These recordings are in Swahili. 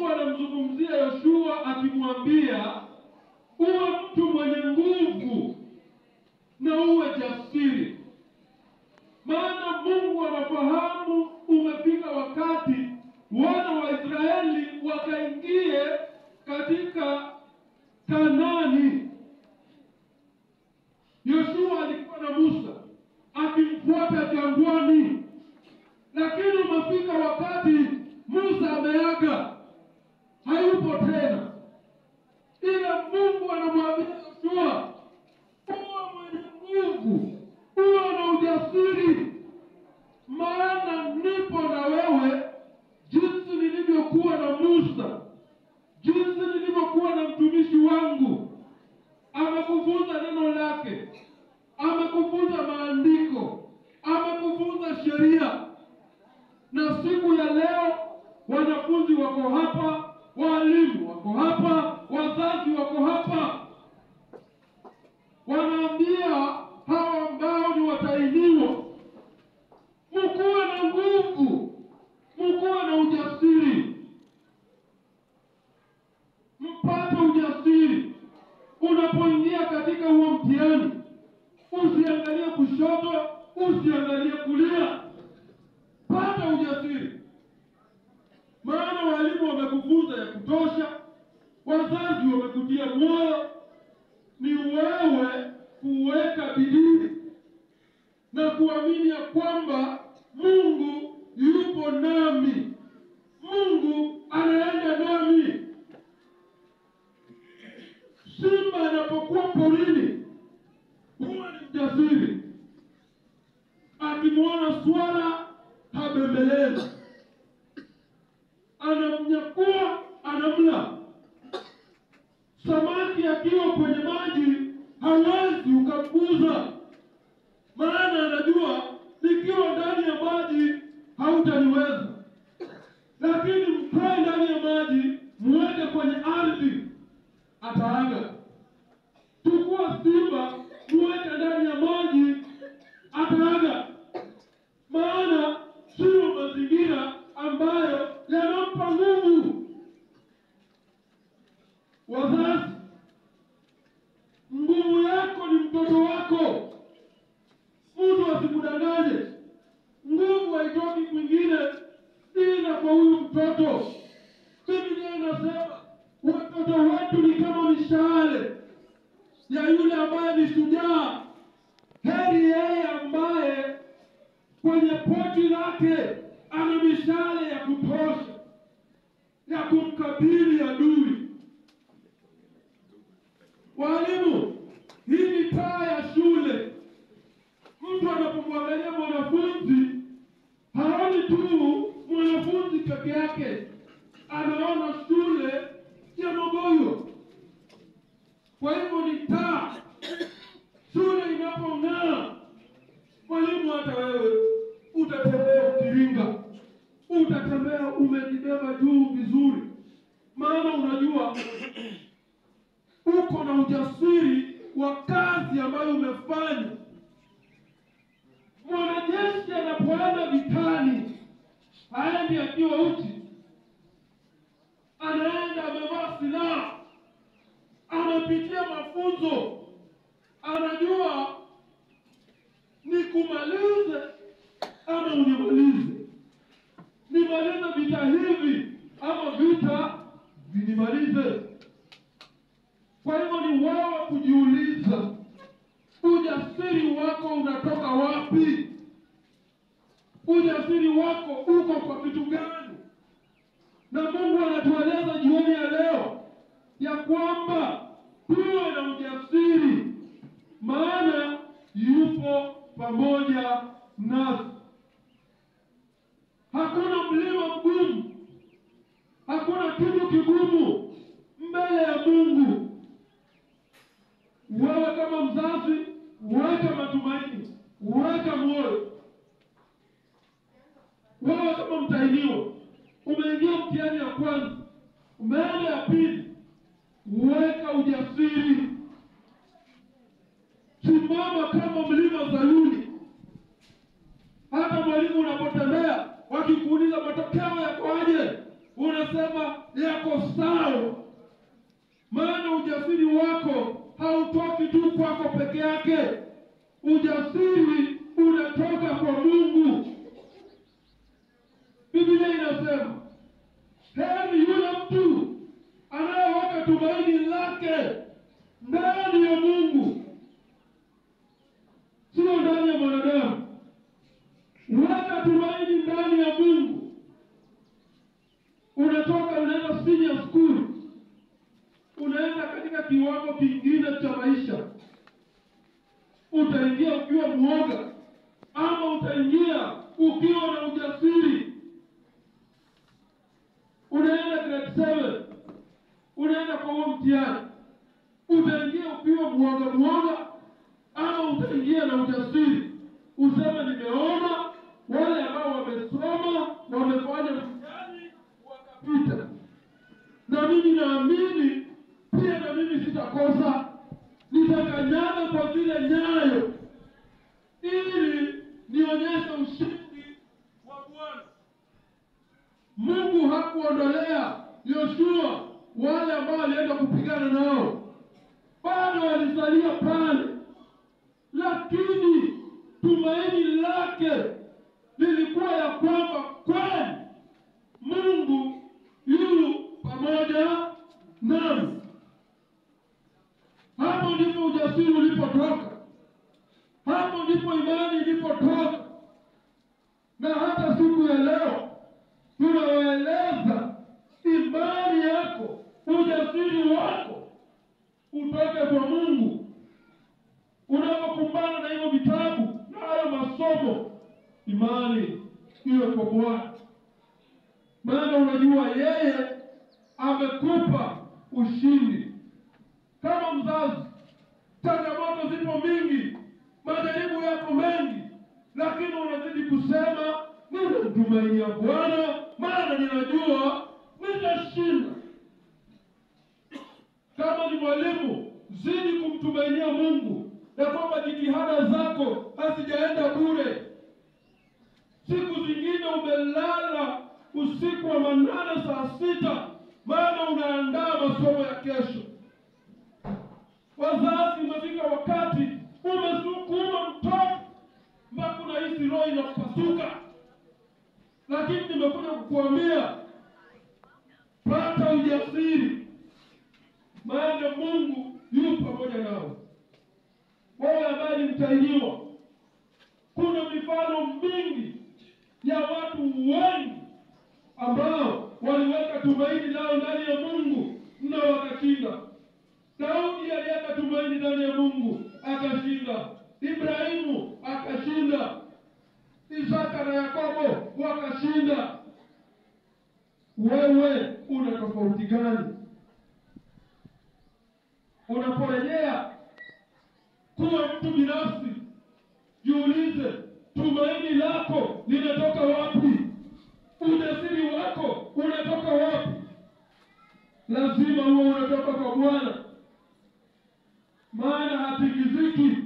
Mungu anamzungumzia Yoshua akimwambia uwe mtu mwenye nguvu na uwe jasiri. Maana Mungu anafahamu umefika wakati wana wa Israeli wakaingie katika Kanaani. Yoshua alikuwa na Musa akimfuata jangwani, lakini umefika wakati Musa ameaga, hayupo tena. Ila Mungu anamwambia Yoshua, uwe mwenye nguvu, uwe na ujasiri, maana nipo na wewe jinsi nilivyokuwa na Musa, jinsi nilivyokuwa na mtumishi wangu. Amekufunza neno lake, amekufunza maandiko, amekufunza sheria. Na siku ya leo wanafunzi wako hapa, walimu wako hapa, wazazi wako hapa, wanaambia hawa ambao ni watahiniwa, mkuwe na nguvu, mkuwe na ujasiri, mpate ujasiri. Unapoingia katika huo mtihani, usiangalie kushoto, usiangalie kulia, pata ujasiri. Maana walimu wamekufunza ya kutosha, wazazi wamekutia moyo. Ni wewe kuweka bidii na kuamini ya kwamba Mungu yupo nami, Mungu anaenda nami. Simba anapokuwa porini huwa ni mjasiri, akimwona swara habembeleza, anamnyakua, anamla. Samaki akiwa kwenye maji hawezi ukamguza, maana anajua nikiwa ndani ya maji hautaniweza. Lakini mtoe ndani ya maji, muweke kwenye ardhi, ataaga. Chukua simba, muweke ndani ya maji, ataaga. Maana sio mazingira ambayo yanampa nguvu. Wazazi, nguvu yako ni mtoto wako. Mtu asikudanganye. Nguvu haitoki kwingine ila kwa huyu mtoto. Biblia inasema watoto wetu ni kama mishale ya yule ambaye ni shujaa. Heri yeye ambaye kwenye poti lake ana mishale ya kutosha ya kumkabili adui. Walimu, hii ni taa ya shule. Mtu anapomwangalia mwanafunzi, haoni tu mwanafunzi peke yake, anaona shule ya Mogoyo. Kwa hivyo ni taa. Shule inapong'aa, mwalimu, hata wewe utatembea ukiringa, utatembea umejibeba juu vizuri, maana unajua uko na ujasiri wa kazi ambayo umefanya. Mwanajeshi anapoenda vitani, haendi akiwa uchi, anaenda amevaa silaha, anapitia mafunzo, anajua ni kumalize ama unimalize, nimalize vita hivi ama vita vinimalize. Kwa hivyo ni wewe kujiuliza, ujasiri wako unatoka wapi? Ujasiri wako uko kwa kitu gani? Na Mungu anatueleza jioni ya leo ya kwamba tuwe na ujasiri, maana yupo pamoja nasi. Hakuna mlima mgumu, hakuna kitu kigumu mbele ya Mungu. Wewe kama mzazi, weka matumaini, weka moyo. Wewe kama mtahiniwa, umeingia mtihani ya kwanza, umeenda ya pili, weka ujasiri. Simama kama mlima Zayuni. Hata mwalimu unapotembea wakikuuliza matokeo yako aje, unasema yako sawa. Maana ujasiri wako hautoki tu kwako peke yake. Ujasiri unatoka kwa Mungu. Biblia inasema, heri yule mtu anayeweka tumaini lake ndani ya Mungu, sio ndani ya mwanadamu. Weka tumaini ndani ya Mungu. Unatoka unaenda senior school, unaenda katika kiwango kingine cha maisha. Utaingia ukiwa mwoga ama utaingia ukiwa na ujasiri. Unaenda grade 7, unaenda kwa huo mtihani, utaingia ukiwa mwoga ama utaingia na ujasiri. Usema nimeona wale ambao wamesoma, wamefanya mtihani, wakapita. Na mimi naamini pia na mimi sitakosa. Nitakanyaga kwa zile nyayo ili nionyeshe ushindi wa Bwana. Mungu hakuondolea Yoshua wale ambao alienda kupigana nao. Bado walisalia pale. Lakini tumaini lake lilikuwa ya kwamba kweli Mungu yu pamoja nami. Hapo ndipo ujasiri ulipotoka. Hapo ndipo imani ilipotoka. Na hata siku ya leo tunawaeleza imani yako, ujasiri wako utoke kwa Mungu. Unapokumbana na hivyo vitabu na hayo masomo, imani iwe kwa Bwana. Maana unajua yeye amekupa ushindi. Kama mzazi, changamoto zipo mingi, majaribu yako mengi, lakini unazidi kusema ninamtumainia Bwana, maana ninajua nitashinda. Kama ni mwalimu, zidi kumtumainia Mungu ya kwamba jitihada zako hazijaenda bure. Siku zingine umelala usiku wa manane saa 6, maana unaandaa masomo ya kesho. Wazazi, umefika wakati umesukuma mtoto mpaka unahisi roho inapasuka. Lakini nimekuja kukuambia, pata ujasiri, maana Mungu yupo pamoja nawe. Wewe ambaye ni mtahiniwa, kuna mifano mingi ya watu wengi ambao waliweka tumaini lao ndani ya Mungu na wakashinda. Daudi aliweka tumaini ndani ya Mungu, akashinda. Ibrahimu akashinda. Isaka na Yakobo wakashinda. Wewe una tofauti gani? Unaporejea kuwa mtu binafsi, jiulize, tumaini lako linatoka wapi? Ujasiri wako unatoka wapi? Lazima uwe unatoka kwa Bwana, maana hatingiziki.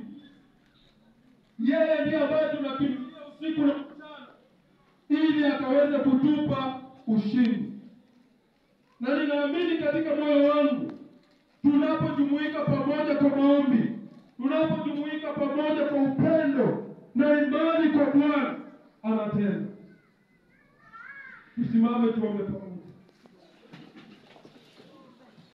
Yeye ndiye ambaye tunakimbilia usiku na mchana ili akaweze kutupa ushindi. Na ninaamini katika moyo wangu, tunapojumuika pamoja kwa maombi, tunapojumuika pamoja kwa upendo na imani kwa Bwana, anatenda. Tusimame tuombe pamoja.